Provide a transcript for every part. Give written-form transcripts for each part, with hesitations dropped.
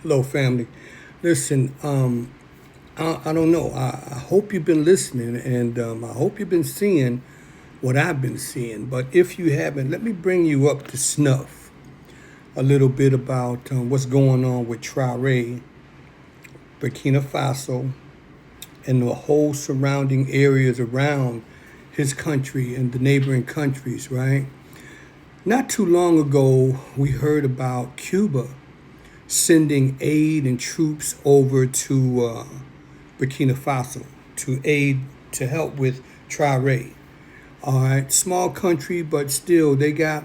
Hello, family. Listen, I don't know. I hope you've been listening, and I hope you've been seeing what I've been seeing. But if you haven't, let me bring you up to snuff a little bit about what's going on with Traore, Burkina Faso, and the whole surrounding areas around his country and the neighboring countries, right? Not too long ago, we heard about Cuba sending aid and troops over to Burkina Faso to aid to help with Traore. All right, small country, but still they got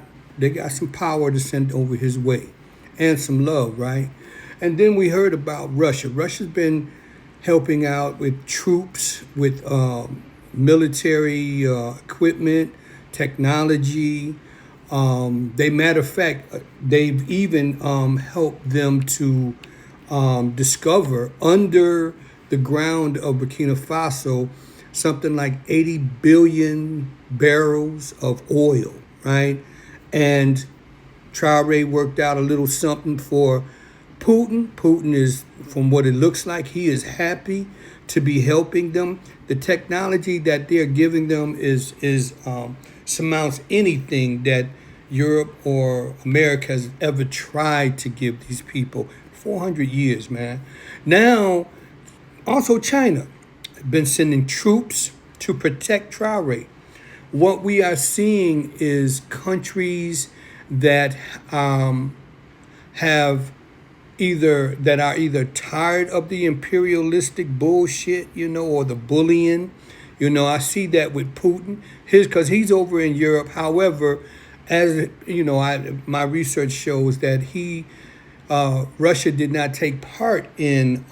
some power to send over his way, and some love, right? And then we heard about Russia. Russia's been helping out with troops, with military equipment, technology. They matter of fact, they've even helped them to discover under the ground of Burkina Faso something like 80 billion barrels of oil, right? And Traore worked out a little something for Putin. Putin is, from what it looks like, he is happy to be helping them. The technology that they're giving them is surmounts anything that Europe or America has ever tried to give these people. 400 years, man. Now, also China been sending troops to protect Traore. What we are seeing is countries that have either tired of the imperialistic bullshit, or the bullying. I see that with Putin. Because he's over in Europe. However, as you know, my research shows that Russia did not take part in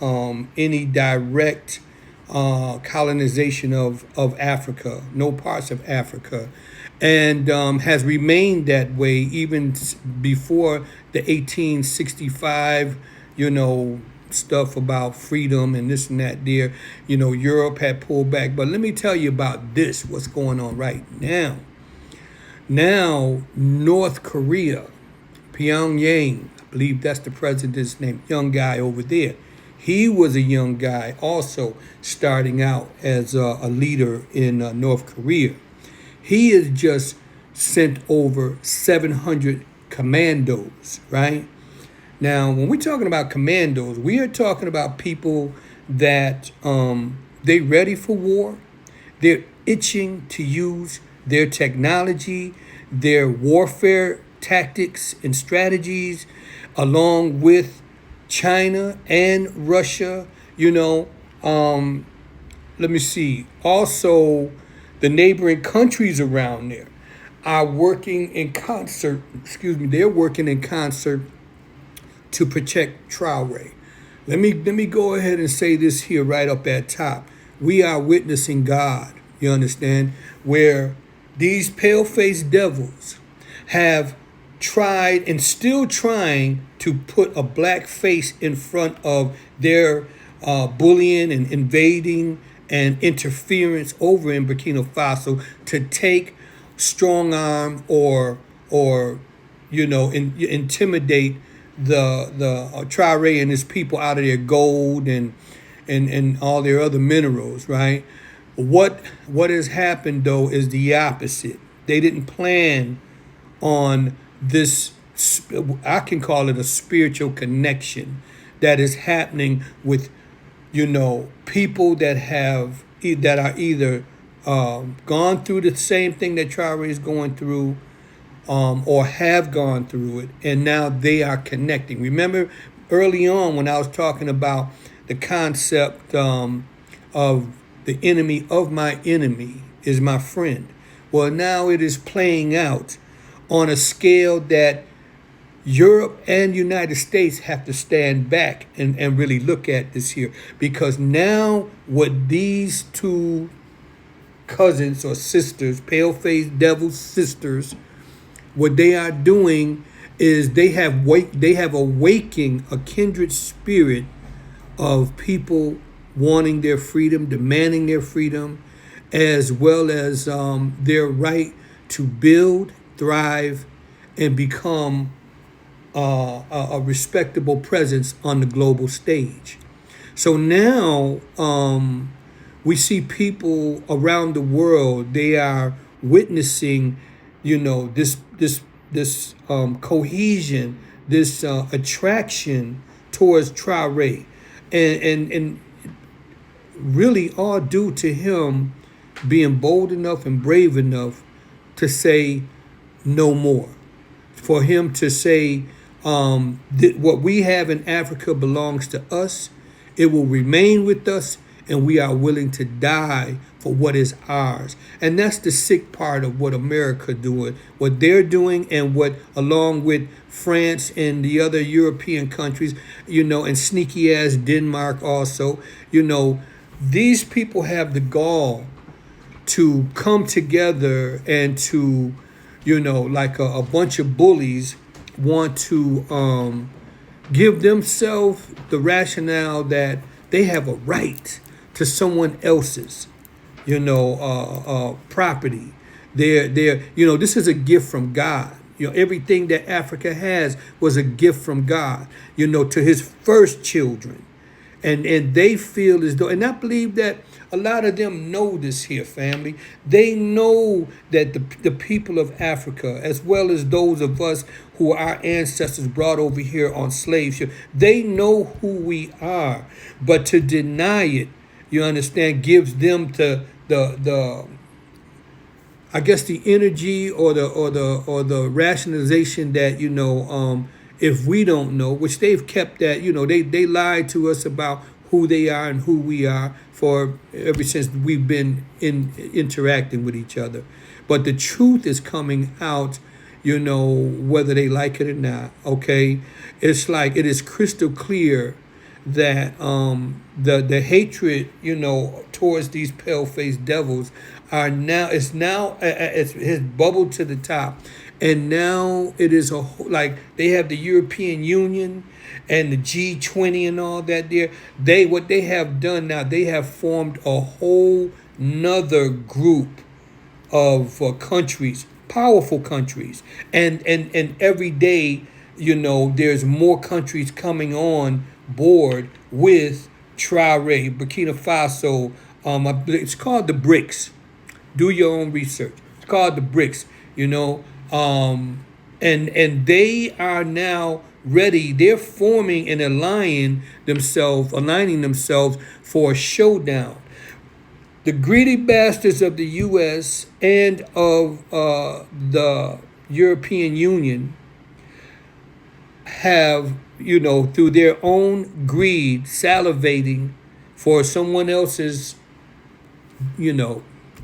any direct colonization of Africa, no parts of Africa, and has remained that way even before the 1865, stuff about freedom and this and that there. Europe had pulled back. But let me tell you about this, what's going on right now. Now, North Korea, Pyongyang, I believe that's the president's name, young guy over there. He was a young guy also starting out as a leader in North Korea. He has just sent over 700 commandos, right? Now, when we're talking about commandos, we are talking about people that they ready for war. They're itching to use their technology, their warfare tactics and strategies, along with China and Russia. Let me see. Also, the neighboring countries around there are working in concert. They're working in concert to protect Traore. Let me go ahead and say this here right up at top. We are witnessing God. You understand? Where these pale-faced devils have tried and still trying to put a black face in front of their bullying and invading and interference over in Burkina Faso to take strong arm or intimidate the Traore and his people out of their gold and all their other minerals, right? What has happened though is the opposite. They didn't plan on this. I can call it a spiritual connection that is happening with people that are either gone through the same thing that Traore is going through, or have gone through it, and now they are connecting. Remember early on when I was talking about the concept of the enemy of my enemy is my friend. Well, now it is playing out on a scale that Europe and United States have to stand back and really look at this here. Because now what these two cousins or sisters, pale-faced devil sisters, what they are doing is they have awakened a kindred spirit of people wanting their freedom, demanding their freedom, as well as their right to build, thrive, and become a respectable presence on the global stage. So now we see people around the world. They are witnessing, this cohesion, this attraction towards Traore, and really all due to him being bold enough and brave enough to say no more. For him to say that what we have in Africa belongs to us, it will remain with us, and we are willing to die for what is ours. And that's the sick part of what America doing, what they're doing, and what, along with France and the other European countries, and sneaky ass Denmark also, these people have the gall to come together and to, like a bunch of bullies, want to give themselves the rationale that they have a right to someone else's, property. This is a gift from God. Everything that Africa has was a gift from God, to his first children. And they feel as though, and I believe that a lot of them know this here, family. They know that the people of Africa, as well as those of us who our ancestors brought over here on slave ship, they know who we are. But to deny it, you understand, gives them the I guess the energy or the rationalization that if we don't know, which they've kept that, they lied to us about who they are and who we are for ever since we've been interacting with each other. But the truth is coming out, whether they like it or not. Okay, it's like it is crystal clear that the hatred, towards these pale-faced devils are now, it's bubbled to the top. And now it is like they have the European Union and the G20 and all that there. What they have done now, they have formed a whole nother group of countries, powerful countries. And every day, there's more countries coming on board with Traore, Burkina Faso. It's called the BRICS. Do your own research. It's called the BRICS, and they are now ready. They're forming and aligning themselves for a showdown. The greedy bastards of the U.S. and of the European Union have, through their own greed, salivating for someone else's,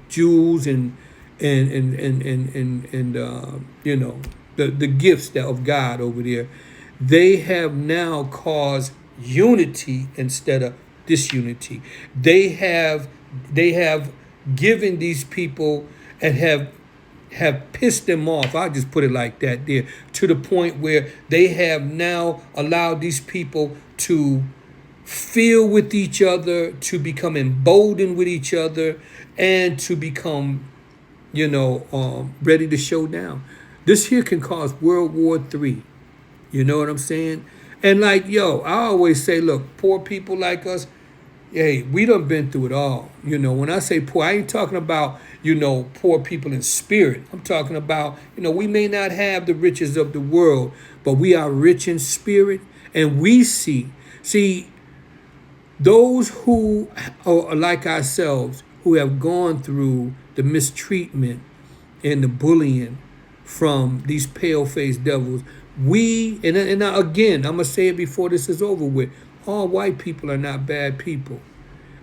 jewels and the gifts of God over there. They have now caused unity instead of disunity. They have given these people and have pissed them off. I'll just put it like that there, to the point where they have now allowed these people to feel with each other, to become emboldened with each other, and to become, ready to show down. This here can cause World War III. You know what I'm saying? And I always say, look, poor people like us, hey, we done been through it all. When I say poor, I ain't talking about, poor people in spirit. I'm talking about, we may not have the riches of the world, but we are rich in spirit, and we see those who are like ourselves, who have gone through the mistreatment and the bullying from these pale-faced devils. And again, I'm going to say it before this is over with, all white people are not bad people.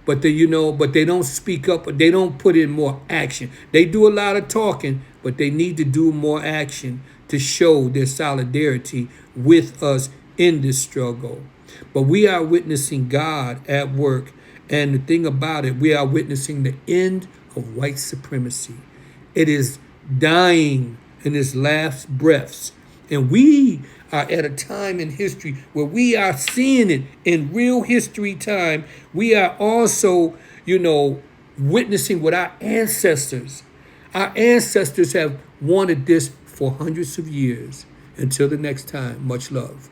But they don't speak up, they don't put in more action. They do a lot of talking, but they need to do more action to show their solidarity with us in this struggle. But we are witnessing God at work. And the thing about it, we are witnessing the end of white supremacy. It is dying in its last breaths. And we are at a time in history where we are seeing it in real history time. We are also, witnessing what our ancestors have wanted this for hundreds of years. Until the next time, much love.